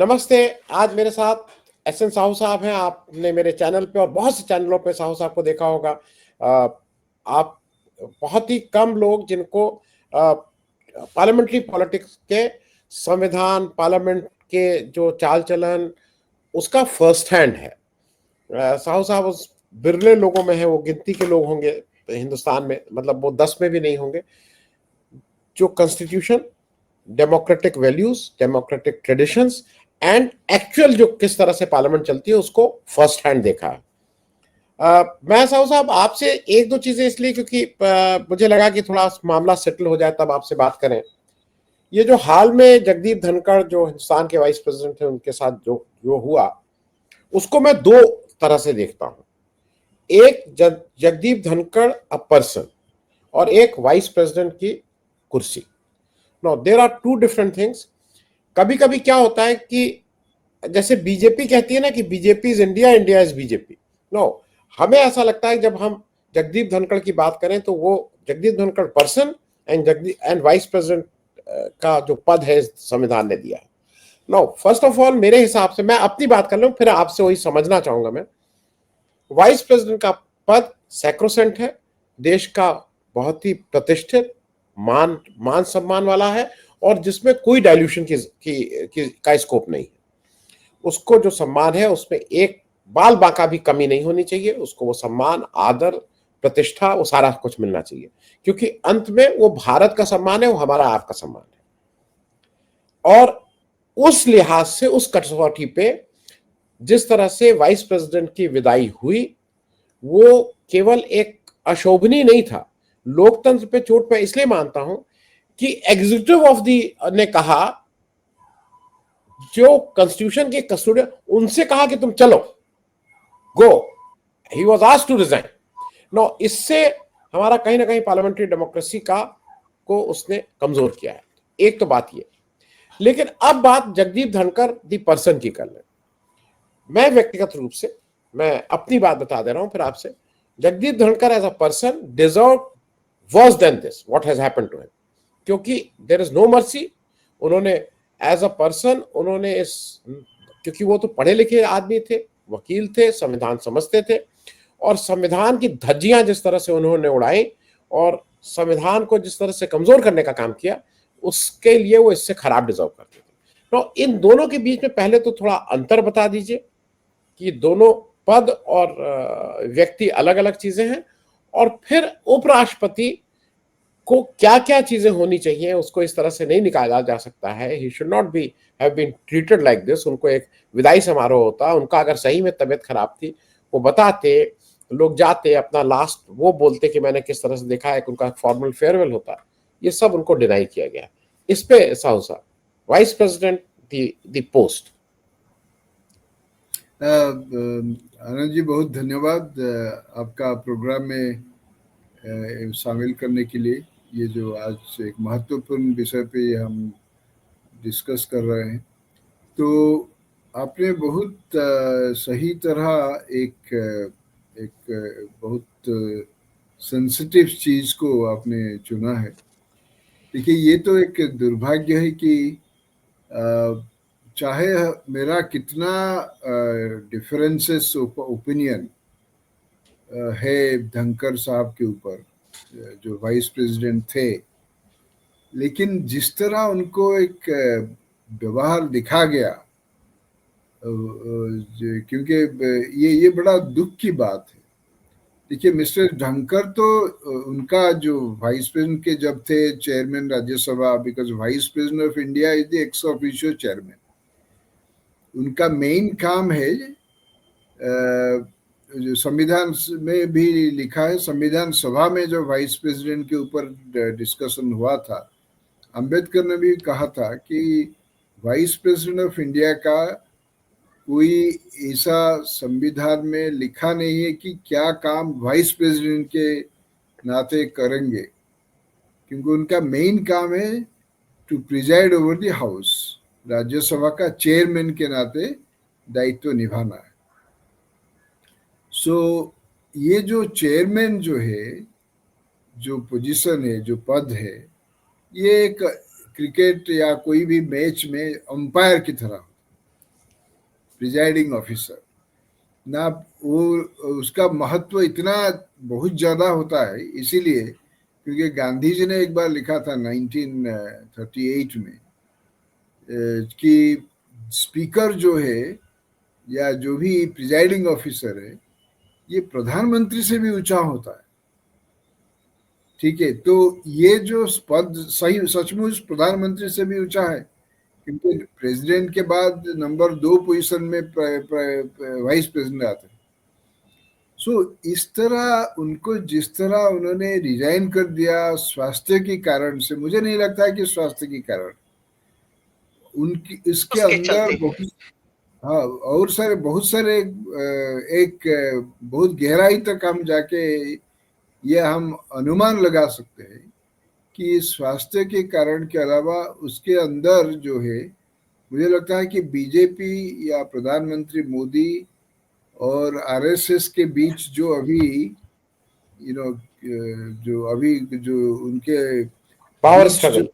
नमस्ते। आज मेरे साथ एस एन साहू साहब हैं। आपने मेरे चैनल पे और बहुत से चैनलों पे साहू साहब को देखा होगा। आप बहुत ही कम लोग जिनको पार्लियामेंट्री पॉलिटिक्स के संविधान, पार्लियामेंट के जो चाल चलन, उसका फर्स्ट हैंड है। साहू साहब उस बिरले लोगों में है, वो गिनती के लोग होंगे हिंदुस्तान में, मतलब वो 10 में भी नहीं होंगे, जो constitution, democratic values, democratic traditions and actual जो किस तरह से पार्लियामेंट चलती है उसको फर्स्ट हैंड देखा है। मैं साहू साहब आपसे एक दो चीजें इसलिए क्योंकि मुझे लगा कि थोड़ा मामला सेटल हो जाए तब आपसे बात करें। ये जो हाल में जगदीप धनखड़ जो हिंदुस्तान के वाइस प्रेसिडेंट थे उनके साथ जो जो हुआ, उसको मैं दो तरह से देखता हूं। एक जगदीप धनखड़ अ पर्सन और एक वाइस प्रेसिडेंट की कुर्सी। No, there are two different things. कभी कभी क्या होता है कि जैसे बीजेपी कहती है ना कि BJP is India, India is BJP. No, हमें ऐसा लगता है जब हम जगदीप धनखड़ की बात करें तो वो Jagdeep Dhankhar person and vice president का जो पद है संविधान ने दिया है। नो, फर्स्ट ऑफ ऑल मेरे हिसाब से, मैं अपनी बात कर लूं फिर आपसे वही समझना चाहूंगा मैं। वाइस प्रेसिडेंट का पद सैक्रोसेंट है, देश का बहुत ही प्रतिष्ठित, मान मान सम्मान वाला है और जिसमें कोई डायल्यूशन का स्कोप नहीं है। उसको जो सम्मान है उसमें एक बाल बांका भी कमी नहीं होनी चाहिए। उसको वो सम्मान, आदर, प्रतिष्ठा, वो सारा कुछ मिलना चाहिए, क्योंकि अंत में वो भारत का सम्मान है, वो हमारा आपका सम्मान है। और उस लिहाज से, उस कसौटी पे जिस तरह से वाइस प्रेसिडेंट की विदाई हुई, वो केवल एक अशोभनीय नहीं था। लोकतंत्र पे चोट पे इसलिए मानता हूं कि एग्जीक्यूटिव ऑफ दी ने कहा, जो कॉन्स्टिट्यूशन के कस्टोडियन, उनसे कहा कि तुम चलो, go. He was asked to resign. No, इससे हमारा कहीं ना कहीं पार्लियामेंट्री डेमोक्रेसी का को उसने कमजोर किया है। एक तो बात ये। लेकिन अब बात जगदीप धनखड़ दी पर्सन की कर लें। मैं व्यक्तिगत रूप से, मैं अपनी बात बता दे रहा हूं फिर आपसे। Jagdeep Dhankhar as a person deserve worse than this what has happened to him, क्योंकि देयर इज नो मर्सी। उन्होंने एज अ पर्सन, उन्होंने इस, क्योंकि वो तो पढ़े लिखे आदमी थे, वकील थे, संविधान समझते थे, और संविधान की धज्जियां जिस तरह से उन्होंने उड़ाई और संविधान को जिस तरह से कमजोर करने का काम किया, उसके लिए वो इससे खराब डिजर्व करते थे। तो इन दोनों के बीच में पहले तो थोड़ा अंतर बता दीजिए कि दोनों पद और व्यक्ति अलग अलग चीजें हैं, और फिर उपराष्ट्रपति को क्या क्या चीजें होनी चाहिए, उसको इस तरह से नहीं निकाला जा सकता है। He should not be have been treated like this. उनको एक विदाई समारोह होता, उनका अगर सही में तबीयत खराब थी वो बताते, लोग जाते, अपना लास्ट वो बोलते कि मैंने किस तरह से देखा है, कि उनका फॉर्मल फेयरवेल होता। ये सब उनको डिनाई किया गया। इस पे साहू साहब, vice president the post. Anand ji, बहुत धन्यवाद आपका प्रोग्राम में शामिल करने के लिए। ये जो आज एक महत्वपूर्ण विषय पे हम डिस्कस कर रहे हैं, तो आपने बहुत सही तरह एक बहुत सेंसिटिव चीज को आपने चुना है। देखिए, ये तो एक दुर्भाग्य है कि चाहे मेरा कितना डिफरेंसेस ओपिनियन है धनखड़ साहब के ऊपर, जो वाइस प्रेसिडेंट थे, लेकिन जिस तरह उनको एक व्यवहार दिखा गया, क्योंकि ये बड़ा दुख की बात है। देखिए, मिस्टर धनखड़ तो उनका जो वाइस प्रेसिडेंट के जब थे chairman Rajya Sabha, because vice president of India is the ex officio chairman. उनका मेन काम है, जो संविधान में भी लिखा है, संविधान सभा में जो वाइस प्रेसिडेंट के ऊपर डिस्कशन हुआ था, अंबेडकर ने भी कहा था कि वाइस प्रेसिडेंट ऑफ इंडिया का कोई ऐसा संविधान में लिखा नहीं है कि क्या काम वाइस प्रेसिडेंट के नाते करेंगे, क्योंकि उनका मेन काम है to preside over the house. Rajya Sabha का चेयरमैन के नाते दायित्व निभाना है। सो ये जो चेयरमैन जो है, जो पोजीशन है, जो पद है, ये एक क्रिकेट या कोई भी मैच में अंपायर की तरह। प्रिजाइडिंग ऑफिसर ना, वो उसका महत्व इतना बहुत ज्यादा होता है, इसीलिए क्योंकि गांधी जी ने एक बार लिखा था 1938 में कि स्पीकर जो है या जो भी प्रिजाइडिंग ऑफिसर है ये प्रधानमंत्री से भी ऊंचा होता है। ठीक है, तो ये जो पद सही सचमुच प्रधानमंत्री से भी ऊंचा है, क्योंकि प्रेसिडेंट के बाद नंबर 2 पोजीशन में वाइस प्रेसिडेंट आते हैं। सो इस तरह उनको जिस तरह उन्होंने रिजाइन कर दिया स्वास्थ्य के कारण से, मुझे नहीं लगता है कि स्वास्थ्य के कारण, उनकी इसके उसके अंदर चलते बहुत, हाँ, और सारे बहुत सारे एक बहुत गहराई तक हम जाके ये हम अनुमान लगा सकते हैं कि स्वास्थ्य के कारण के अलावा उसके अंदर जो है, मुझे लगता है कि बीजेपी या प्रधानमंत्री मोदी और आरएसएस के बीच जो अभी जो अभी जो उनके पावर बीच जो, स्ट्रगल,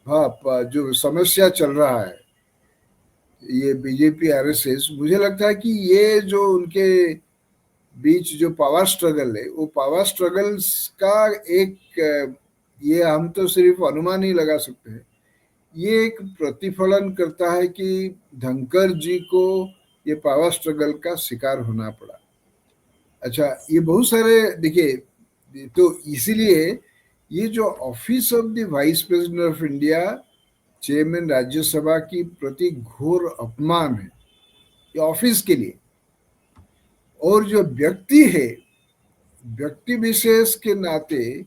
हाँ, जो समस्या चल रहा है ये बीजेपी आरएसएस, मुझे लगता है कि ये जो उनके बीच जो पावर स्ट्रगल है वो पावर स्ट्रगल्स का एक, ये हम तो सिर्फ अनुमान ही लगा सकते हैं, ये एक प्रतिफलन करता है कि धनखड़ जी को ये पावर स्ट्रगल का शिकार होना पड़ा। अच्छा, ये बहुत सारे देखिए, तो इसीलिए ये जो office of the vice president of India, chairman Rajya Sabha की प्रति घोर अपमान है ये ऑफिस के लिए। और जो व्यक्ति है, व्यक्ति विशेष के नाते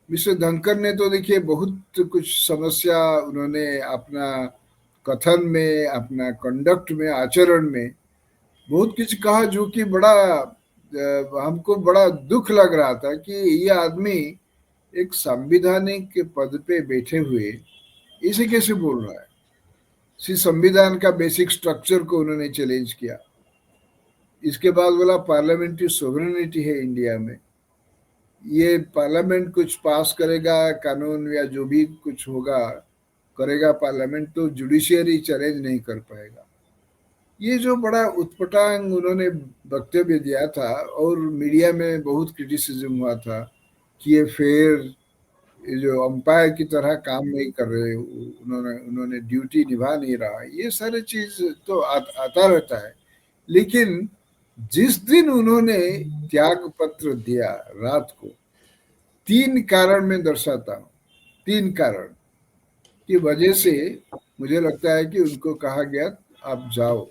मिस्टर धनखड़ ने तो देखिए बहुत कुछ समस्या उन्होंने अपना कथन में, अपना कंडक्ट में, आचरण में बहुत कुछ कहा, जो कि बड़ा हमको बड़ा दुख लग रहा था कि ये आदमी एक संवैधानिक पद पे बैठे हुए इसे कैसे बोल रहा है। संविधान का बेसिक स्ट्रक्चर को उन्होंने चैलेंज किया। इसके बाद बोला पार्लियामेंट्री सोवरेनिटी है इंडिया में, ये पार्लियामेंट कुछ पास करेगा कानून या जो भी कुछ होगा करेगा पार्लियामेंट, तो जुडिशियरी चैलेंज नहीं कर पाएगा। ये जो बड़ा उटपटांग उन्होंने वक्तव्य दिया था और मीडिया में बहुत क्रिटिसिज्म हुआ था कि ये फेयर, ये जो अंपायर की तरह काम नहीं कर रहे, उन्होंने ड्यूटी निभा नहीं रहा, ये सारे चीज तो आता रहता है। लेकिन जिस दिन उन्होंने त्याग पत्र दिया रात को, 3 कारण मैं दर्शाता हूँ, 3 कारण की वजह से मुझे लगता है कि उनको कहा गया आप जाओ।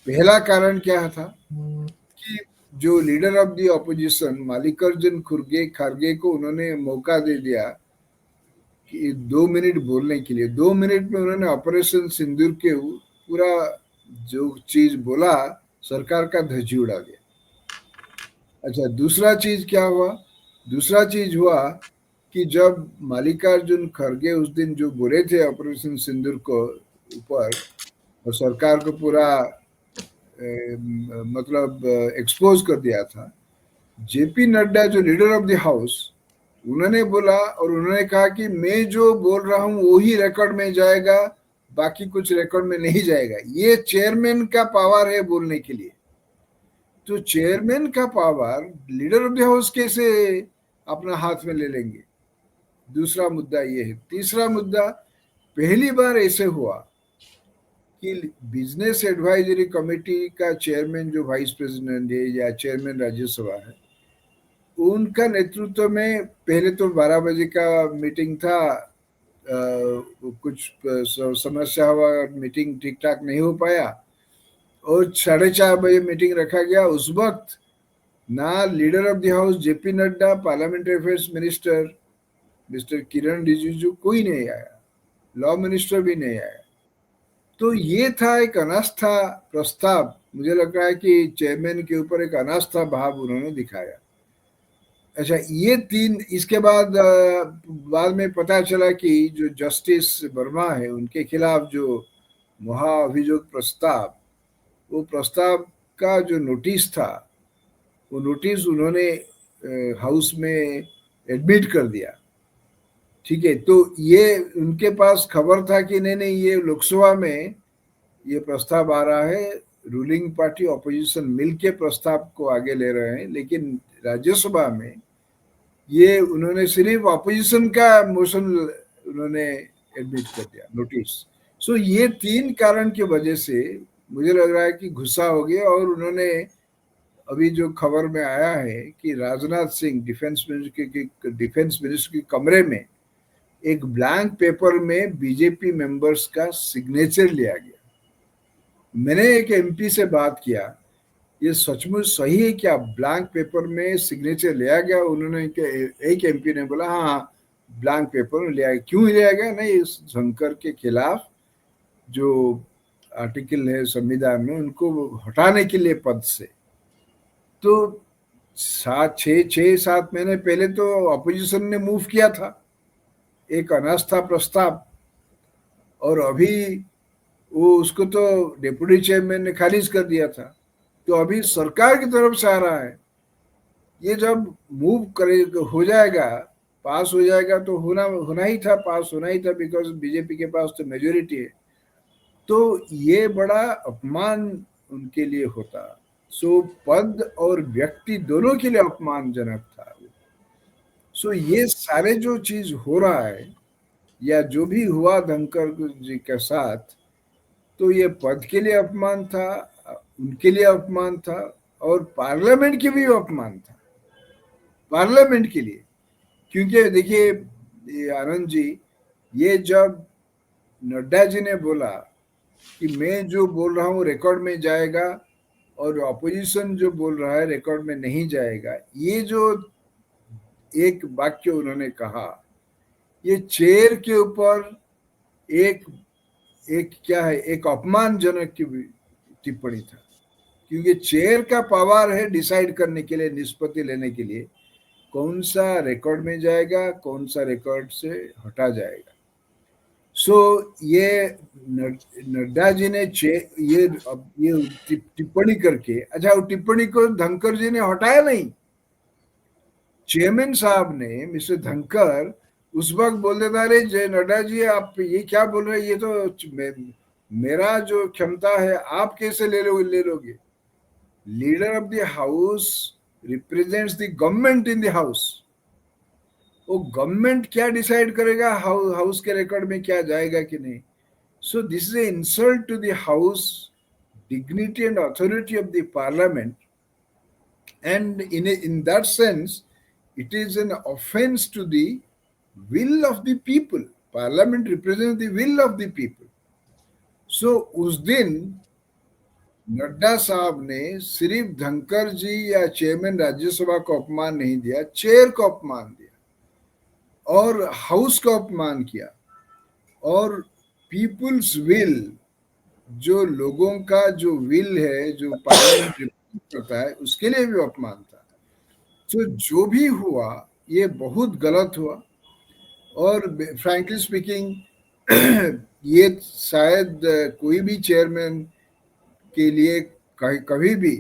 पहला कारण क्या था कि जो leader of the opposition Mallikarjun खड़गे को उन्होंने मौका दे दिया कि 2 मिनट बोलने के लिए। 2 मिनट में उन्होंने ऑपरेशन सिंदूर के पूरा जो चीज बोला, सरकार का ध्वज उड़ा दिया। अच्छा, दूसरा चीज क्या हुआ? दूसरा चीज हुआ कि जब मल्लिकार्जुन खड़गे उस दिन जो बोले थे ऑपरेशन सिंदूर को ऊपर और सरकार को पूरा मतलब एक्सपोज कर दिया था, जेपी नड्डा जो लीडर ऑफ द हाउस, उन्होंने बोला और उन्होंने कहा कि मैं जो बोल रहा हूं वो ही रिकॉर्ड में जाएगा, बाकी कुछ रिकॉर्ड में नहीं जाएगा। ये चेयरमैन का पावर है बोलने के लिए। तो चेयरमैन का power leader of the house कैसे अपना हाथ में ले लेंगे? दूसरा मुद्दा ये है। तीसरा मुद्दा, पहली बार ऐसे हुआ कि बिजनेस एडवाइजरी कमेटी का चेयरमैन जो वाइस प्रेसिडेंट है या चेयरमैन राज्यसभा है, उनका नेतृत्व में पहले तो 12 बजे का मीटिंग था, कुछ समस्या हुआ, मीटिंग ठीक ठाक नहीं हो पाया और 4:30 बजे मीटिंग रखा गया। उस वक्त ना leader of the house JP Nadda, parliamentary affairs minister mister Kiran Rijiju, कोई नहीं आया, लॉ मिनिस्टर भी नहीं आया। तो ये था एक अनास्था प्रस्ताव। मुझे लग रहा है कि चेयरमैन के ऊपर एक अनास्था भाव उन्होंने दिखाया। अच्छा, ये 3, इसके बाद में पता चला कि जो जस्टिस वर्मा है उनके खिलाफ जो महाअभियोग प्रस्ताव, वो प्रस्ताव का जो नोटिस था, वो नोटिस उन्होंने हाउस में एडमिट कर दिया। ठीक है, तो ये उनके पास खबर था कि नहीं ये लोकसभा में ये प्रस्ताव आ रहा है, रूलिंग पार्टी ऑपोजिशन मिलके प्रस्ताव को आगे ले रहे हैं, लेकिन राज्यसभा में ये उन्होंने सिर्फ ऑपोजिशन का मोशन उन्होंने एडमिट कर दिया, नोटिस। सो ये 3 कारण की वजह से मुझे लग रहा है कि गुस्सा हो गया, और उन्होंने अभी जो खबर में आया है कि राजनाथ सिंह डिफेंस मिनिस्टर के कमरे में एक ब्लैंक पेपर में बीजेपी मेंबर्स का सिग्नेचर लिया गया। मैंने एक एमपी से बात किया, ये सचमुच सही है क्या, ब्लैंक पेपर में सिग्नेचर लिया गया? उन्होंने एक एमपी ने बोला हाँ हाँ ब्लैंक पेपर लिया गया। क्यों लिया गया? नहीं, इस धनखड़ के खिलाफ जो आर्टिकल है संविधान में, उनको हटाने के लिए पद से। तो 6-7 महीने पहले तो अपोजिशन ने मूव किया था एक अनास्था प्रस्ताव, और अभी वो उसको तो डिप्टी चेयरमैन ने खारिज कर दिया था। तो अभी सरकार की तरफ से आ रहा है, ये जब मूव करे हो जाएगा, पास हो जाएगा, तो होना ही था, पास होना ही था, बिकॉज बीजेपी के पास तो मेजोरिटी है। तो ये बड़ा अपमान उनके लिए होता। सो पद और व्यक्ति दोनों के लिए अपमानजनक था। सो ये सारे जो चीज हो रहा है या जो भी हुआ धनखड़ जी के साथ, तो ये पद के लिए अपमान था, उनके लिए अपमान था, और पार्लियामेंट के भी अपमान था, पार्लियामेंट के लिए। क्योंकि देखिए आनंद जी, ये जब नड्डा जी ने बोला कि मैं जो बोल रहा हूँ रिकॉर्ड में जाएगा और अपोजिशन जो बोल रहा है रिकॉर्ड में नहीं जाएगा, ये जो एक वाक्य उन्होंने कहा, ये चेयर के ऊपर एक एक क्या है, एक अपमानजनक की टिप्पणी था। क्योंकि चेयर का पावर है डिसाइड करने के लिए, निष्पत्ति लेने के लिए, कौन सा रिकॉर्ड में जाएगा, कौन सा रिकॉर्ड से हटा जाएगा। सो ये नड्डा जी ने ये टिप्पणी करके, अच्छा वो टिप्पणी को धनखड़ जी ने हटाया नहीं, चेयरमैन साहब ने, मिस्टर धनखड़ उस वक्त बोल देता, अरे जय नड्डा जी आप ये क्या बोल रहे हैं, ये तो मेरा जो क्षमता है आप कैसे ले लोगे? Leader of the house represents the government in the house. वो गवर्नमेंट क्या डिसाइड करेगा हाउस के रिकॉर्ड में क्या जाएगा कि नहीं? So this is a insult to the house dignity and authority of the parliament, and in that sense it is an offense to the will of the people. Parliament represents the will of the people. So उस दिन नड्डा साहब ने सिर्फ धनखड़ जी या chairman Rajya Sabha को अपमान नहीं दिया, चेयर को अपमान दिया और हाउस को अपमान किया, और पीपुल्स विल, जो लोगों का जो विल है, जो पार्लियामेंट रिप्रेजेंट करता है, उसके लिए भी अपमान था। तो जो भी हुआ ये बहुत गलत हुआ, और फ्रैंकली स्पीकिंग ये शायद कोई भी चेयरमैन के लिए कभी भी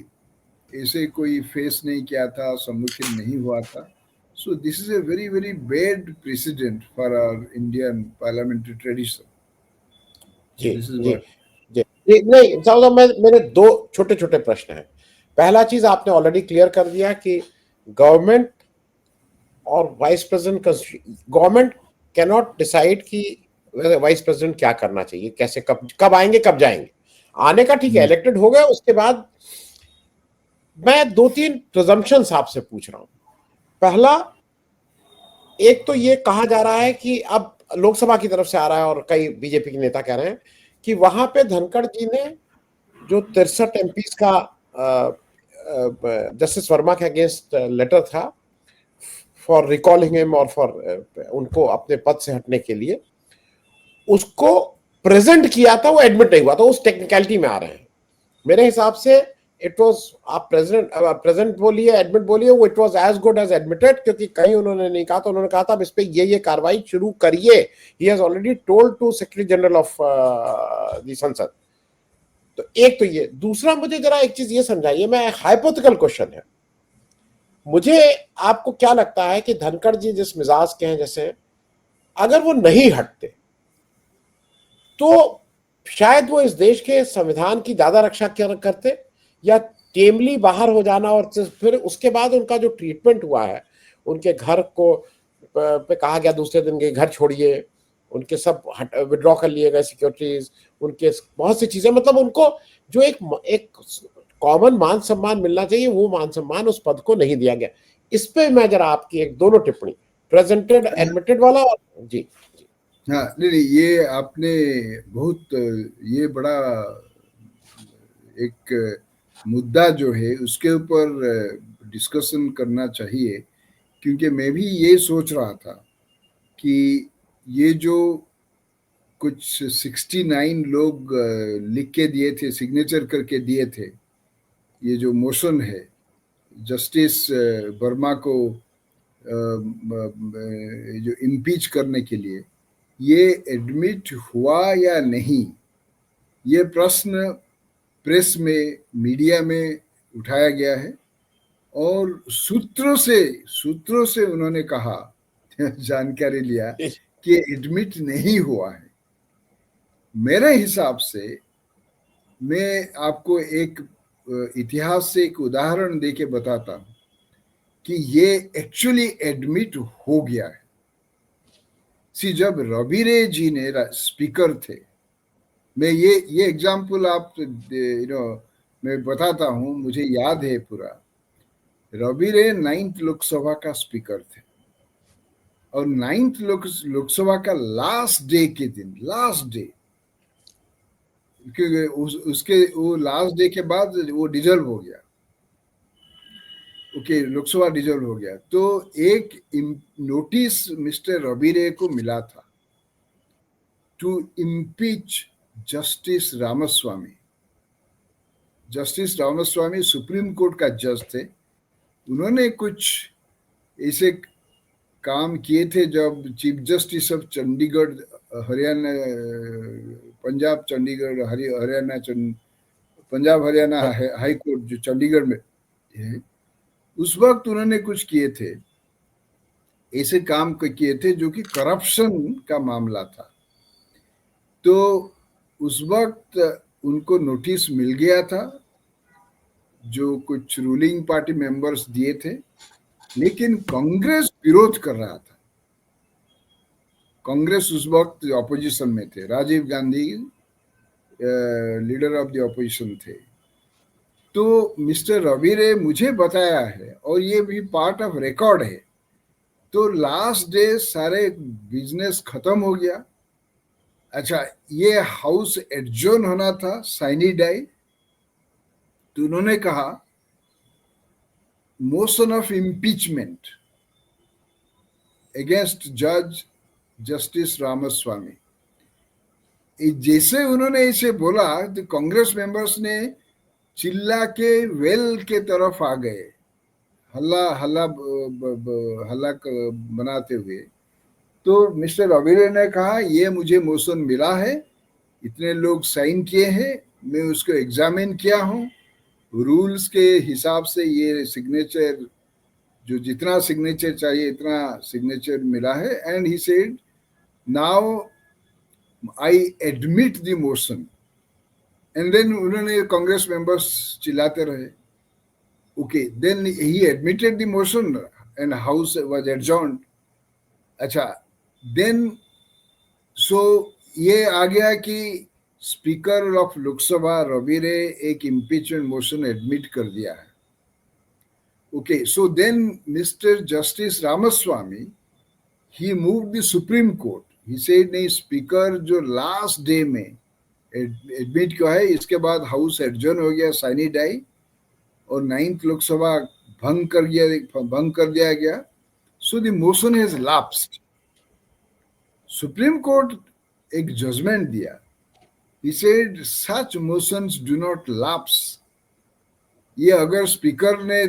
ऐसे कोई फेस नहीं किया था, सम्मुखीन नहीं हुआ था। So this is a very very bad president for our Indian parliamentary tradition. जी जी जी नहीं साहब, मेरे 2 छोटे छोटे प्रश्न हैं। पहला चीज आपने ऑलरेडी क्लियर कर दिया कि गवर्नमेंट और vice president, government can not decide कि वाइस प्रेसिडेंट क्या करना चाहिए, कैसे, कब आएंगे, कब जाएंगे। आने का ठीक है, इलेक्टेड हो गए, उसके बाद मैं 2-3 प्रिजम्पशंस आपसे पूछ रहा हूं। पहला, एक तो ये कहा जा रहा है कि अब लोकसभा की तरफ से आ रहा है और कई बीजेपी के नेता कह रहे हैं कि वहां पे धनखड़ जी ने जो 63 एमपीज का जस्टिस वर्मा के अगेंस्ट लेटर था फॉर रिकॉलिंग हिम और फॉर उनको अपने पद से हटने के लिए, उसको प्रेजेंट किया था, वो एडमिट नहीं हुआ था, उस टेक्निकलिटी में आ रहे हैं। मेरे हिसाब से इट वाज, आप प्रेजेंट बोलिए, एडमिट बोलिए, वो it was as good as admitted, क्योंकि कहीं उन्होंने नहीं कहा था, उन्होंने कहा था इस पे ये कार्रवाई शुरू करिए। He has already told to secretary general of the Sansad. तो एक तो ये, दूसरा मुझे जरा एक चीज ये समझाइए, मैं हाइपोथेटिकल क्वेश्चन है, मुझे आपको क्या लगता है कि धनखड़ जी जिस मिजाज के हैं, जैसे अगर वो नहीं हटते तो शायद वो इस देश के संविधान की ज्यादा रक्षा करते, या टेमली बाहर हो जाना और फिर उसके बाद उनका जो ट्रीटमेंट हुआ है, उनके घर को पे कहा गया दूसरे दिन के घर छोड़िए, उनके सब विड्रॉ कर लिए गए सिक्योरिटीज, उनके बहुत सी चीजें, मतलब उनको जो एक कॉमन मान सम्मान मिलना चाहिए वो मान सम्मान उस पद को नहीं दिया गया। इस पे मैं जरा आपकी एक दोनों टिप्पणी, प्रेजेंटेड एडमिटेड वाला और जी। हाँ, नहीं, ये आपने बहुत, ये बड़ा एक मुद्दा जो है उसके ऊपर डिस्कशन करना चाहिए, क्योंकि मैं भी ये सोच रहा था कि ये जो कुछ 69 लोग लिख के दिए थे, सिग्नेचर करके दिए थे, ये जो मोशन है जस्टिस वर्मा को जो इम्पीच करने के लिए, ये एडमिट हुआ या नहीं, ये प्रश्न प्रेस में, मीडिया में उठाया गया है, और सूत्रों से उन्होंने कहा जानकारी लिया कि एडमिट नहीं हुआ है। मेरे हिसाब से, मैं आपको एक इतिहास से एक उदाहरण देके बताता हूं कि ये एक्चुअली एडमिट हो गया है। जब रवि रे जी ने स्पीकर थे, मैं ये एग्जाम्पल आप मैं बताता हूं, मुझे याद है पूरा। रवि रे 9th लोकसभा का स्पीकर थे, और 9th लोकसभा का लास्ट डे के दिन, लास्ट डे, क्योंकि उसके वो लास्ट डे के बाद वो डिजर्व हो गया, ओके, लोकसभा डिजर्व हो गया, तो एक नोटिस मिस्टर रवि रे को मिला था to impeach justice Ramaswami. Justice Ramaswami supreme court का जज थे। उन्होंने कुछ ऐसे काम किए थे जब chief justice of Chandigarh, Haryana, Punjab Chandigarh, Haryana, Punjab Haryana high court जो चंडीगढ़ में है, उस वक्त उन्होंने कुछ किए थे, ऐसे काम किए थे जो कि करप्शन का मामला था। तो उस वक्त उनको नोटिस मिल गया था, जो कुछ रूलिंग पार्टी मेंबर्स दिए थे, लेकिन कांग्रेस विरोध कर रहा था। कांग्रेस उस वक्त ऑपोजिशन में थे, Rajiv Gandhi leader of the opposition थे। तो मिस्टर रवि रे मुझे बताया है, और ये भी पार्ट ऑफ रिकॉर्ड है, तो लास्ट डे सारे बिजनेस खत्म हो गया। अच्छा, ये हाउस एडजर्न होना था, साइनी डाई, तो उन्होंने कहा मोशन ऑफ इम्पीचमेंट अगेंस्ट जज जस्टिस रामास्वामी। जैसे उन्होंने इसे बोला तो कांग्रेस मेंबर्स ने चिल्ला के वेल के तरफ आ गए, हल्ला हल्ला हल्ला बनाते हुए। तो मिस्टर रविरे ने कहा, ये मुझे मोशन मिला है, इतने लोग साइन किए हैं, मैं उसको एग्जामिन किया हूँ, रूल्स के हिसाब से ये सिग्नेचर, जो जितना सिग्नेचर चाहिए इतना सिग्नेचर मिला है, and he said now I admit the motion. And then उन्होंने कांग्रेस मेंबर्स चिल्लाते रहे, okay, then he admitted the motion and house was adjourned. अच्छा, देन सो ये आ गया कि स्पीकर ऑफ लोकसभा रवि रे एक इम्पीचमेंट मोशन एडमिट कर दिया है। Okay, so then mister justice Ramaswami, he move the supreme court, he said नहीं, स्पीकर जो लास्ट डे में एडमिट किया है, इसके बाद हाउस एडजर्न हो गया, साइनी डाई, और 9th लोकसभा भंग कर दिया गया। So the motion has lapsed. Supreme court एक जजमेंट दिया, he said such motions do not lapse। ये अगर स्पीकर ने,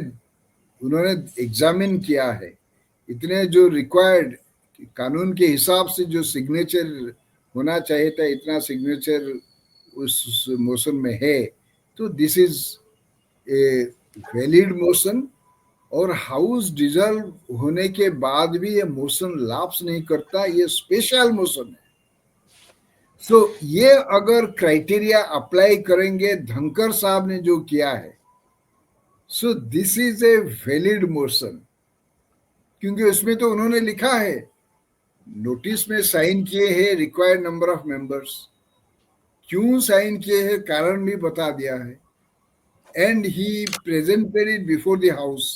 उन्होंने एग्जामिन किया है, इतने जो रिक्वायर्ड कानून के हिसाब से जो सिग्नेचर होना चाहिए था, इतना सिग्नेचर उस मोशन में है, तो this is a valid motion, और हाउस डिजर्व होने के बाद भी ये मोशन लाप्स नहीं करता, ये स्पेशल मोशन है। तो ये अगर क्राइटेरिया अप्लाई करेंगे धनखड़ साहब ने जो किया है, सो this is a valid motion, क्योंकि उसमें तो उन्होंने लिखा है, नोटिस में साइन किए हैं रिक्वायर्ड नंबर ऑफ मेंबर्स, क्यों साइन किए हैं कारण भी बता दिया है, and he presented it before the house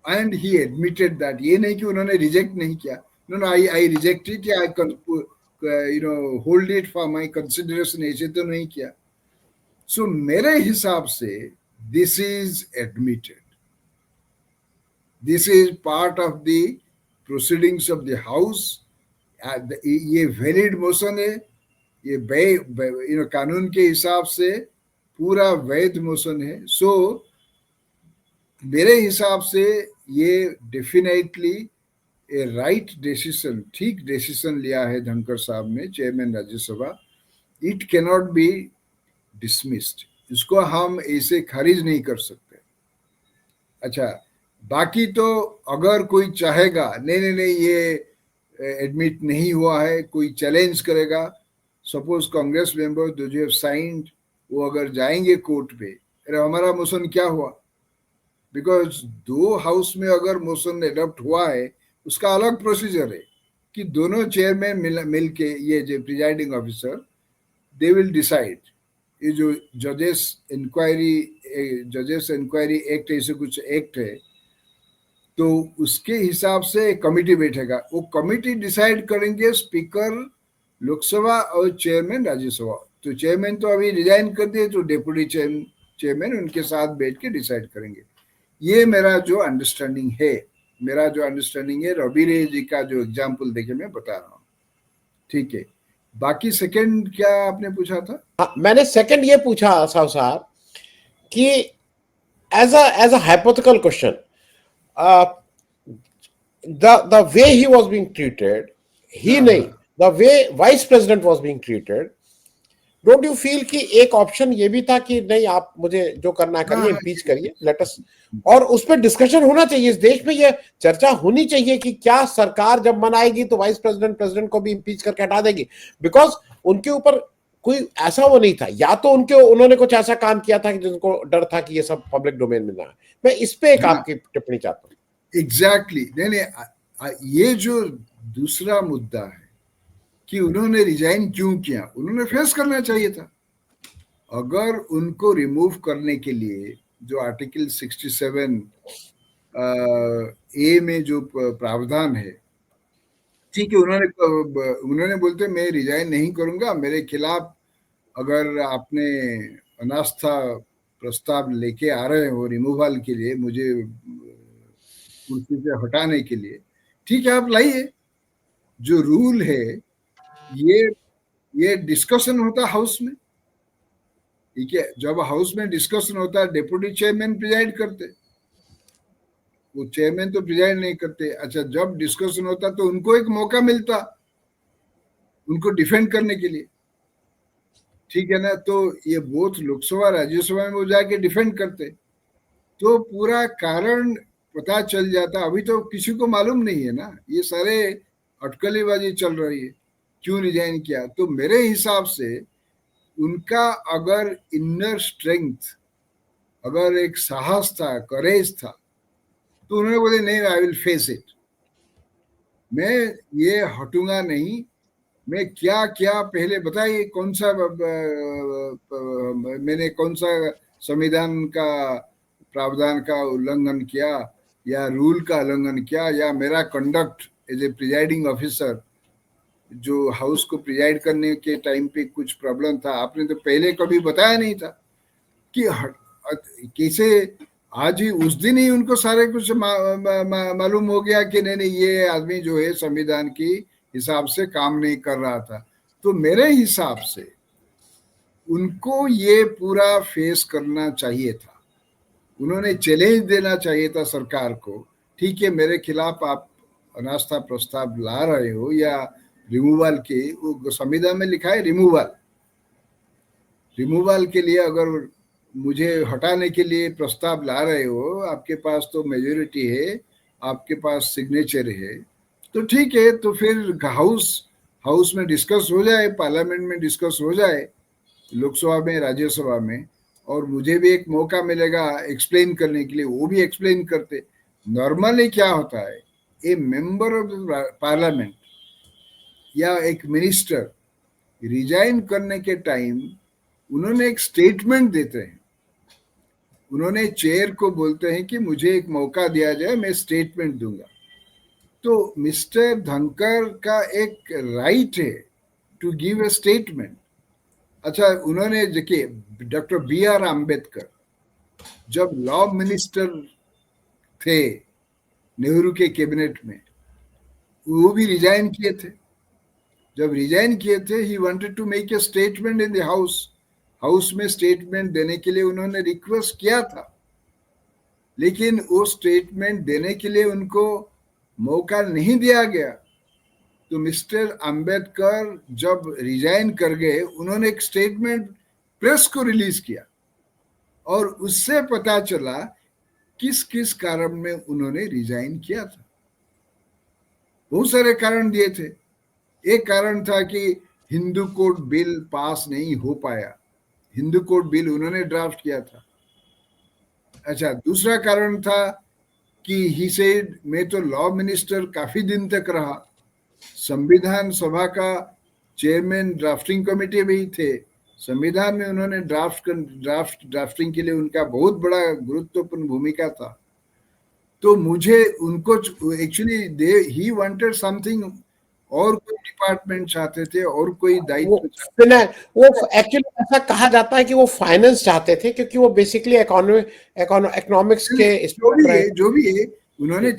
and he admitted that. ये नहीं कि उन्होंने रिजेक्ट नहीं किया, no no, I reject it, I hold it for my consideration, ऐसे तो नहीं किया। सो मेरे हिसाब से this is admitted, this is part of the proceedings of the house. ये वैलिड मोशन है, ये कानून के हिसाब से पूरा वैध मोशन है। सो मेरे हिसाब से ये डेफिनेटली ए राइट डिसीजन, ठीक डिसीजन लिया है धनखड़ साहब ने, chairman Rajya Sabha. It cannot be dismissed, इसको हम ऐसे खारिज नहीं कर सकते। अच्छा, बाकी तो अगर कोई चाहेगा नहीं नहीं नहीं ये एडमिट नहीं हुआ है, कोई चैलेंज करेगा, सपोज कांग्रेस मेंबर जो हैव साइंड, वो अगर जाएंगे कोर्ट पे, अरे हमारा मोशन क्या हुआ, बिकॉज दो हाउस में अगर मोशन एडॉप्ट हुआ है उसका अलग प्रोसीजर है कि दोनों चेयरमैन मिल के, ये जो presiding officer, they will decide. ये जो जजेस इंक्वायरी एक्ट ऐसे कुछ एक्ट है, तो उसके हिसाब से एक कमिटी बैठेगा, वो कमिटी डिसाइड करेंगे स्पीकर लोकसभा और चेयरमैन राज्यसभा। तो चेयरमैन तो अभी रिजाइन कर दिए, तो डेप्यूटी चेयरमैन उनके साथ बैठ के डिसाइड करेंगे। ये मेरा जो अंडरस्टैंडिंग है, रवि रे जी का जो एग्जाम्पल देखे मैं बता रहा हूँ, ठीक है। बाकी सेकंड क्या आपने पूछा था? हाँ, मैंने सेकंड ये पूछा साहब साहब कि as a hypothetical question, the way he was being treated, he नहीं, the way vice president was being treated, don't you feel कि एक ऑप्शन ये भी था कि नहीं आप मुझे जो करना करिए, इम्पीच करिए, लेट अस, और उस पर डिस्कशन होना चाहिए। इस देश में ये चर्चा होनी चाहिए कि क्या सरकार जब मनाएगी तो वाइस प्रेसिडेंट को भी इम्पीच करके हटा देगी, बिकॉज उनके ऊपर कोई ऐसा वो नहीं था, या तो उन्होंने कुछ ऐसा काम किया था कि जिनको डर था कि ये सब पब्लिक डोमेन में ना है। मैं इस पे एक आपकी टिप्पणी चाहता हूँ। एग्जैक्टली, नहीं, ये जो दूसरा मुद्दा है कि उन्होंने रिजाइन क्यों किया, उन्होंने फेस करना चाहिए था। अगर उनको रिमूव करने के लिए जो आर्टिकल 67 ए में जो प्रावधान है, ठीक है, उन्होंने बोलते मैं रिजाइन नहीं करूंगा, मेरे खिलाफ अगर आपने अनास्था प्रस्ताव लेके आ रहे हो रिमूवल के लिए, मुझे कुर्सी से हटाने के लिए, ठीक है, आप लाइए। जो रूल है, ये डिस्कशन होता हाउस में, ठीक है। जब हाउस में डिस्कशन होता है, डेप्यूटी चेयरमैन प्रिजाइड करते, वो चेयरमैन तो प्रिजाइड नहीं करते। अच्छा, जब डिस्कशन होता तो उनको एक मौका मिलता उनको डिफेंड करने के लिए, ठीक है ना। तो ये बोथ लोकसभा राज्यसभा में वो जाके डिफेंड करते, तो पूरा कारण पता चल जाता। अभी तो किसी को मालूम नहीं है ना, ये सारे अटकलीबाजी चल रही है, क्यों रिजाइन किया। तो मेरे हिसाब से उनका अगर इनर स्ट्रेंथ, अगर एक साहस था, करेज था, तो उन्होंने बोले नहीं, आई विल फेस इट, मैं ये हटूंगा नहीं। मैं क्या क्या पहले बताइए, कौन सा मैंने कौन सा संविधान का प्रावधान का उल्लंघन किया, या रूल का उल्लंघन किया, या मेरा conduct as a presiding officer जो हाउस को प्रिजाइड करने के टाइम पे कुछ प्रॉब्लम था, आपने तो पहले कभी बताया नहीं था कि कैसे आज ही उस दिन ही उनको सारे कुछ मालूम हो गया कि नहीं नहीं ये आदमी जो है संविधान की हिसाब से काम नहीं कर रहा था। तो मेरे हिसाब से उनको ये पूरा फेस करना चाहिए था, उन्होंने चैलेंज देना चाहिए था सरकार को, ठीक है मेरे खिलाफ आप अनास्था प्रस्ताव ला रहे हो, या रिमूवल के, वो संविधान में लिखा है रिमूवल के लिए अगर मुझे हटाने के लिए प्रस्ताव ला रहे हो, आपके पास तो मेजोरिटी है, आपके पास सिग्नेचर है, तो ठीक है, तो फिर हाउस हाउस में डिस्कस हो जाए, पार्लियामेंट में डिस्कस हो जाए, लोकसभा में, राज्यसभा में, और मुझे भी एक मौका मिलेगा एक्सप्लेन करने के लिए, वो भी एक्सप्लेन करते। नॉर्मली क्या होता है, ए मेंबर ऑफ पार्लियामेंट या एक मिनिस्टर रिजाइन करने के टाइम उन्होंने एक स्टेटमेंट देते हैं, उन्होंने चेयर को बोलते हैं कि मुझे एक मौका दिया जाए, मैं स्टेटमेंट दूंगा। तो मिस्टर धनखड़ का एक राइट है टू गिव अ स्टेटमेंट। अच्छा, उन्होंने देखिए, डॉक्टर B.R. आम्बेडकर जब लॉ मिनिस्टर थे नेहरू के कैबिनेट में, वो भी रिजाइन किए थे। जब रिजाइन किए थे, he wanted to make a statement in the house. House में स्टेटमेंट देने के लिए उन्होंने रिक्वेस्ट किया था, लेकिन वो स्टेटमेंट देने के लिए उनको मौका नहीं दिया गया। तो मिस्टर अंबेडकर जब रिजाइन कर गए, उन्होंने एक स्टेटमेंट प्रेस को रिलीज किया, और उससे पता चला किस किस कारण में उन्होंने रिजाइन किया था। बहुत सारे कारण दिए थे। एक कारण था कि हिंदू कोड बिल पास नहीं हो पाया, हिंदू कोड बिल उन्होंने ड्राफ्ट किया था। अच्छा, दूसरा कारण था कि ही सेड मैं तो लॉ मिनिस्टर काफी दिन तक रहा, संविधान सभा का चेयरमैन ड्राफ्टिंग कमेटी भी थे, संविधान में उन्होंने ड्राफ्टिंग के लिए उनका बहुत बड़ा गुरुत्वपूर्ण भूमिका था। तो मुझे उनको एक्चुअली ही वांटेड समथिंग, और कोई डिपार्टमेंट चाहते थे, और कोई दायित्व चाहते थे। वो एक्चुअली ऐसा कहा जाता है कि वो फाइनेंस चाहते थे, क्योंकि वो बेसिकली इकोनॉमिक्स के जो भी है, उन्होंने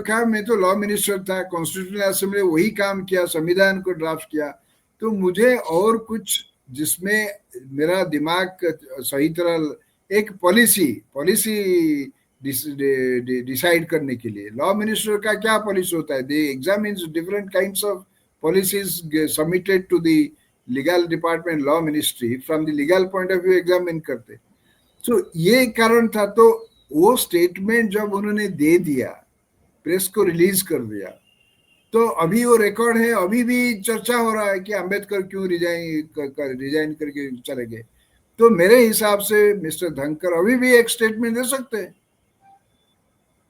कहा मैं तो लॉ मिनिस्टर था, कॉन्स्टिट्यूशनल असेंबली वही काम किया, संविधान को ड्राफ्ट किया, तो मुझे और कुछ जिसमें मेरा दिमाग सही तरह एक पॉलिसी डिसाइड करने के लिए। लॉ मिनिस्टर का क्या पॉलिसी होता है, they examines different kinds of policies submitted to the legal department, law ministry, from the legal point of view examine करते। तो ये कारण था। तो वो स्टेटमेंट जब उन्होंने दे दिया, प्रेस को रिलीज कर दिया, तो अभी वो रिकॉर्ड है, अभी भी चर्चा हो रहा है कि अंबेडकर क्यों रिजाइन करके चले गए। तो मेरे हिसाब से मिस्टर धनखड़ अभी भी एक स्टेटमेंट दे सकते हैं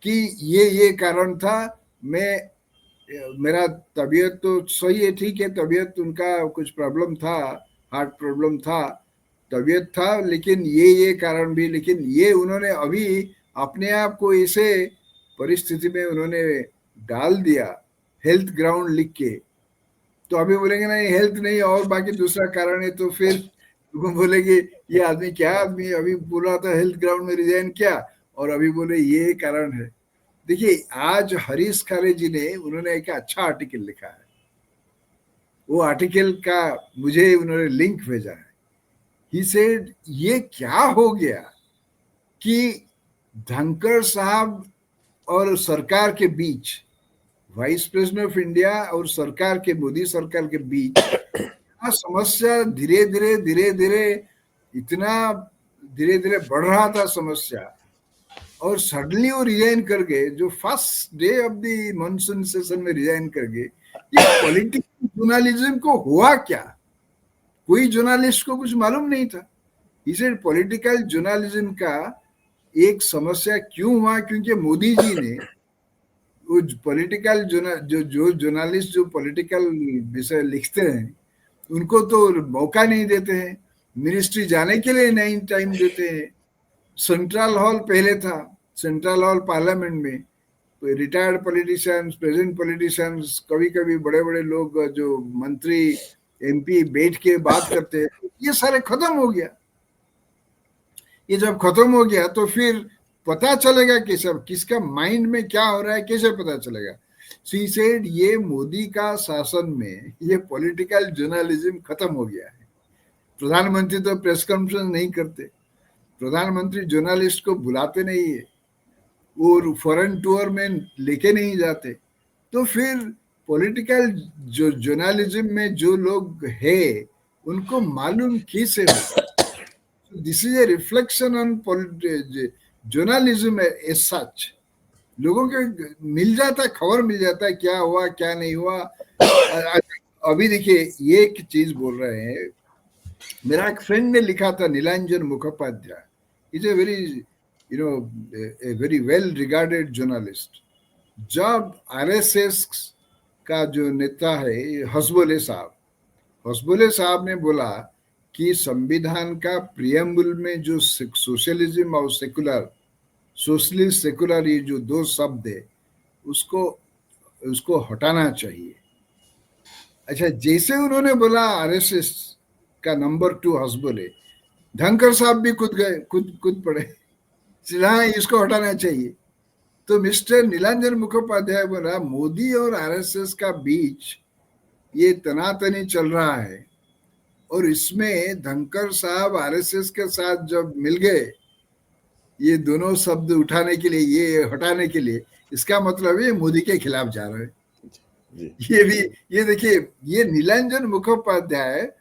कि ये कारण था। मेरा तबीयत तो सही है, ठीक है, तबीयत उनका कुछ प्रॉब्लम था, हार्ट प्रॉब्लम था, तबीयत था, लेकिन ये कारण भी, लेकिन ये उन्होंने अभी अपने आप को ऐसे परिस्थिति में उन्होंने डाल दिया, हेल्थ ग्राउंड लिख के। तो अभी बोलेंगे नहीं हेल्थ नहीं और बाकी दूसरा कारण है, तो फिर लोग बोलेंगे ये आदमी क्या आदमी, अभी बोला था हेल्थ ग्राउंड में रिजाइन किया और अभी बोले ये कारण है। देखिए, आज हरीश खारे जी ने उन्होंने एक अच्छा आर्टिकल लिखा है, वो आर्टिकल का मुझे उन्होंने लिंक भेजा है। ही सेड ये क्या हो गया कि धनखड़ साहब और सरकार के बीच, वाइस प्रेसिडेंट ऑफ इंडिया और सरकार के, मोदी सरकार के बीच समस्या धीरे धीरे इतना धीरे धीरे बढ़ रहा था समस्या, और सडनली वो रिजाइन कर गए, जो first day of the monsoon session में रिजाइन कर गए। ये पॉलिटिकल जर्नलिज्म को हुआ क्या, कोई जर्नलिस्ट को कुछ मालूम नहीं था। इसे पॉलिटिकल जर्नलिज्म का एक समस्या क्यों हुआ, क्योंकि मोदी जी ने वो पॉलिटिकल जो जर्नलिस्ट जो पॉलिटिकल विषय लिखते हैं उनको तो मौका नहीं देते हैं, मिनिस्ट्री जाने के लिए नहीं टाइम देते हैं। सेंट्रल हॉल पहले था, सेंट्रल हॉल पार्लियामेंट में रिटायर्ड पॉलिटिशियंस, प्रेजेंट पॉलिटिशियंस, कभी कभी बड़े बड़े लोग जो मंत्री MP बैठ के बात करते हैं, ये सारे खत्म हो गया। ये जब खत्म हो गया तो फिर पता चलेगा कि सब किसका माइंड में क्या हो रहा है, कैसे पता चलेगा। सी सेड ये मोदी का शासन में ये पॉलिटिकल जर्नलिज्म खत्म हो गया है। प्रधानमंत्री तो प्रेस कॉन्फ्रेंस नहीं करते, प्रधानमंत्री जर्नलिस्ट को बुलाते नहीं है, और फॉरेन टूर में लेके नहीं जाते। तो फिर पॉलिटिकल जो जर्नलिज्म में जो लोग है उनको मालूम कैसे होगा। This is a reflection on journalism as such. लोगों के मिल जाता है, खबर मिल जाता है क्या हुआ क्या नहीं हुआ। अभी देखिए ये एक चीज बोल रहे हैं, मेरा एक फ्रेंड ने लिखा था, Nilanjan Mukhopadhyay, is a very a very well regarded journalist. जब आरएसएस का जो नेता है हसबोले साहब ने बोला कि संविधान का प्रियम्बल में जो सोशलिज्म और सोशलिस्ट सेकुलर ये जो दो शब्द है उसको हटाना चाहिए। अच्छा, जैसे उन्होंने बोला आरएसएस का नंबर 2 हसबोले, धनखड़ साहब भी कूद पड़े, हाँ इसको हटाना चाहिए। तो मिस्टर नीलांजन मुखोपाध्याय बोला मोदी और आरएसएस का बीच ये तनातनी चल रहा है और इसमें धनखड़ साहब आरएसएस के साथ जब मिल गए ये दोनों शब्द उठाने के लिए, ये हटाने के लिए, इसका मतलब ये मोदी के खिलाफ जा रहे हैं। ये देखिए, ये नीलांजन मुखोपाध्याय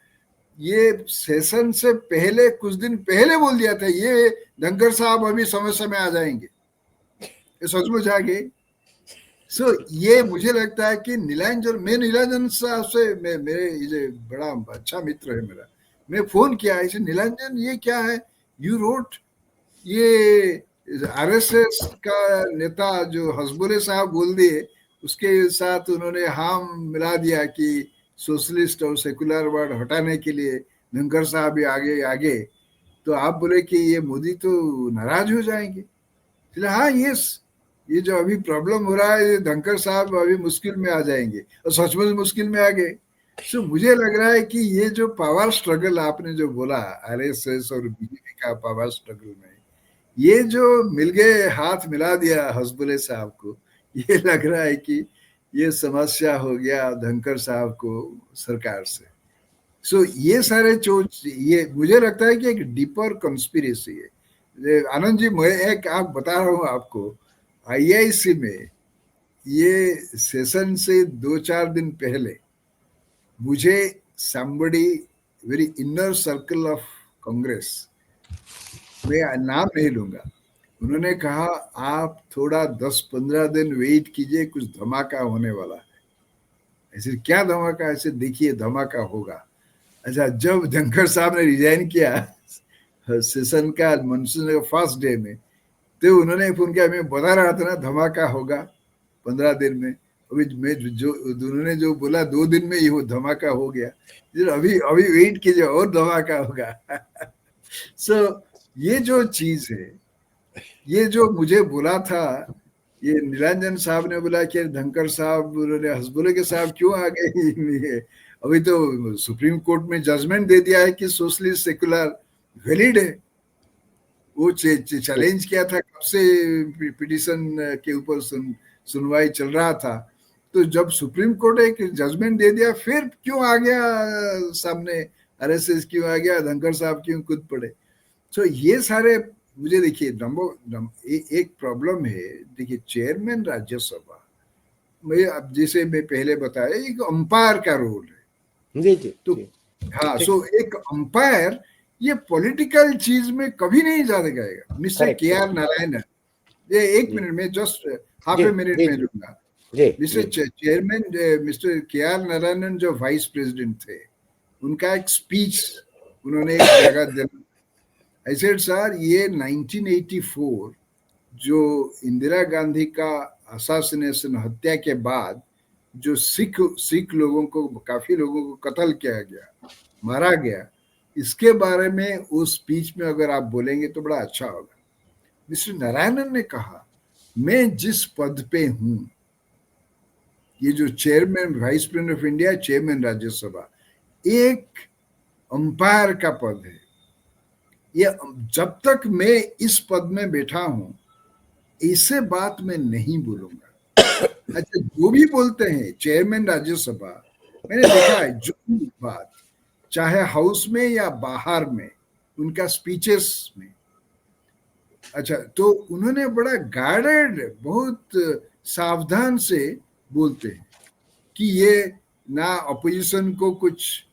ये सेशन से पहले कुछ दिन पहले बोल दिया था ये धनखड़ साहब अभी समय में आ जाएंगे, ये सचमुच आ गए। सो ये मुझे लगता है कि नीलांजन साहब से मेरे बड़ा अच्छा मित्र है मेरा, मैं फोन किया इसे, नीलांजन ये क्या है यू रोट, ये आरएसएस का नेता जो हसबुल्ले साहब बोल दिए उसके साथ उन्होंने हाम मिला दिया कि सोशलिस्ट और सेकुलर वर्ड हटाने के लिए धनखड़ साहब भी आगे, तो आप बोले कि ये मोदी तो नाराज हो जाएंगे। हाँ ये जो अभी प्रॉब्लम हो रहा है धनखड़ साहब अभी मुश्किल में आ जाएंगे, और सचमुच मुश्किल में आ गए। तो मुझे लग रहा है कि ये जो पावर स्ट्रगल आपने जो बोला आरएसएस और बीजेपी का पावर स्ट्रगल में, ये जो मिल गए, हाथ मिला दिया हसबुल्ले साहब को, ये लग रहा है कि ये समस्या हो गया धनखड़ साहब को सरकार से। सो ये सारे ये मुझे लगता है कि एक डीपर कंस्पिरेसी है। आनंद जी, मैं एक आप बता रहा हूँ आपको, आईआईसी में ये सेशन से 2-4 दिन पहले मुझे somebody very inner circle of Congress, मैं नाम नहीं लूंगा, उन्होंने कहा आप थोड़ा 10-15 दिन वेट कीजिए, कुछ धमाका होने वाला है। ऐसे क्या धमाका? ऐसे देखिए धमाका होगा। अच्छा, जब धनखड़ साहब ने रिजाइन किया सेशन का मानसून का फर्स्ट डे में, तो उन्होंने फोन किया, मैं बता रहा था ना धमाका होगा 15 दिन में, अभी मैं जो उन्होंने जो बोला 2 दिन में ये वो धमाका हो गया, अभी वेट कीजिए और धमाका होगा। सो ये जो चीज है, ये जो मुझे बोला था, ये नीलांजन साहब ने बोला कि धनखड़ साहब उन्होंने हसबुल्ले के साहब क्यों आ गए, अभी तो सुप्रीम कोर्ट में जजमेंट दे दिया है कि सोशलिस्ट सेकुलर वैलिड है। वो चैलेंज किया था कब से, पिटीशन के ऊपर सुनवाई चल रहा था, तो जब सुप्रीम कोर्ट एक जजमेंट दे दिया फिर क्यों आ गया सामने, आरएसएस क्यों आ गया, धनखड़ साहब क्यों कूद पड़े। तो ये सारे मुझे देखिए एक प्रॉब्लम है। देखिए चेयरमैन राज्यसभा में, अब जैसे मैं पहले बताया, एक अंपायर का रोल है। जी। तो हाँ, सो एक अंपायर ये पॉलिटिकल चीज में कभी नहीं जाने जाएगा। Mister KR. नारायणन, ये 1 मिनट में जस्ट हाफ ए मिनट में लूंगा। Mister chairman mister KR. Narayanan जो वाइस प्रेसिडेंट थे, उनका एक स्पीच उन्होंने एक जगह दिया। I said, सर ये 1984 जो इंदिरा गांधी का असासिनेशन, हत्या के बाद जो सिख लोगों को, काफी लोगों को कत्ल किया गया, मारा गया, इसके बारे में उस स्पीच में अगर आप बोलेंगे तो बड़ा अच्छा होगा। मिस्टर नारायणन ने कहा, मैं जिस पद पे हूं, ये जो chairman vice president of India, chairman Rajya Sabha, एक अंपायर का पद है। ये जब तक मैं इस पद में बैठा हूं ऐसे बात मैं नहीं बोलूंगा। अच्छा, जो भी बोलते हैं चेयरमैन राज्यसभा, मैंने देखा है जो बात, चाहे हाउस में या बाहर में, उनका स्पीचेस में, अच्छा, तो उन्होंने बड़ा गार्डेड, बहुत सावधान से बोलते हैं कि ये ना अपोजिशन को कुछ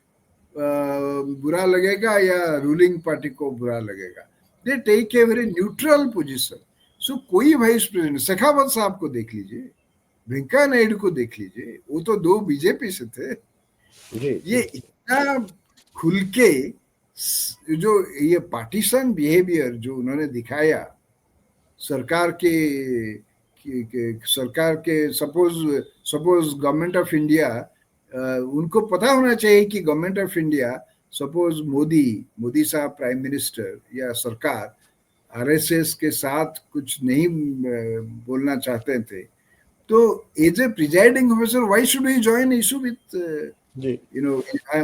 बुरा लगेगा या रूलिंग पार्टी को बुरा लगेगा। They take a very neutral position. So कोई वाइस प्रेसिडेंट, शेखावत साहब को देख लीजिए, वेंकैया नायडू को देख लीजिए, वो तो 2 बीजेपी से थे, जी ये इतना खुल के जो ये पार्टीशन बिहेवियर जो उन्होंने दिखाया सरकार के सपोज गवर्नमेंट ऑफ इंडिया, उनको पता होना चाहिए कि government of India, suppose Modi साहब प्राइम मिनिस्टर या सरकार आरएसएस के साथ कुछ नहीं बोलना चाहते थे, तो as a presiding officer why should he join issue with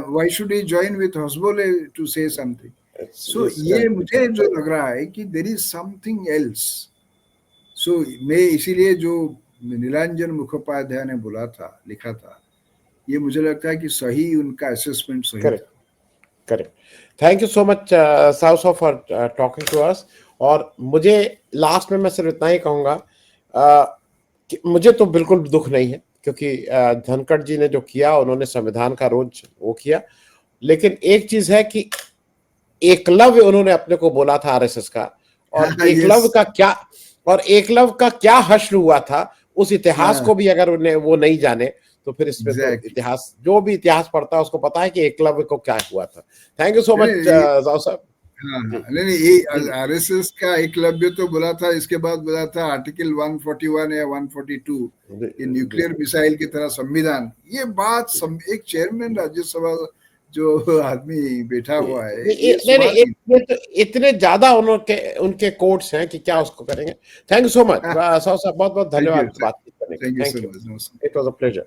why should he join with Hosabale to say something. So ये मुझे जो लग रहा है कि there is something else. So मैं इसीलिए जो नीलांजन मुखोपाध्याय ने बोला था, लिखा था, ये मुझे लगता है कि सही उनका असेसमेंट सही था। Correct. Thank you so much Sahu for talking to us. और मुझे लास्ट में मैं सिर्फ इतना ही कहूंगा कि मुझे तो बिल्कुल दुख नहीं है, क्योंकि धनखड़ जी ने जो किया, उन्होंने संविधान का रोज वो किया। लेकिन एक चीज है कि एकलव्य उन्होंने अपने को बोला था आरएसएस का, और एकलव्य का क्या हश्र हुआ था, उस इतिहास को भी अगर उन्हें वो नहीं जाने तो फिर इसमें तो इतिहास, जो भी इतिहास पढ़ता है उसको पता है कि एकलव्य को क्या हुआ था। थैंक यू सो मच साहब। नहीं, आरएसएस का एकलव्य तो बोला था, इसके बाद बोला था आर्टिकल 141 या 142 न्यूक्लियर मिसाइल की तरह संविधान। ये बात एक चेयरमैन राज्यसभा जो आदमी बैठा हुआ है, नहीं, तो इतने ज्यादा उनके कोट्स हैं कि क्या उसको करेंगे। थैंक यू सो मच साहब, बहुत बहुत धन्यवाद बातचीत करने के लिए। Thank you, it was a pleasure.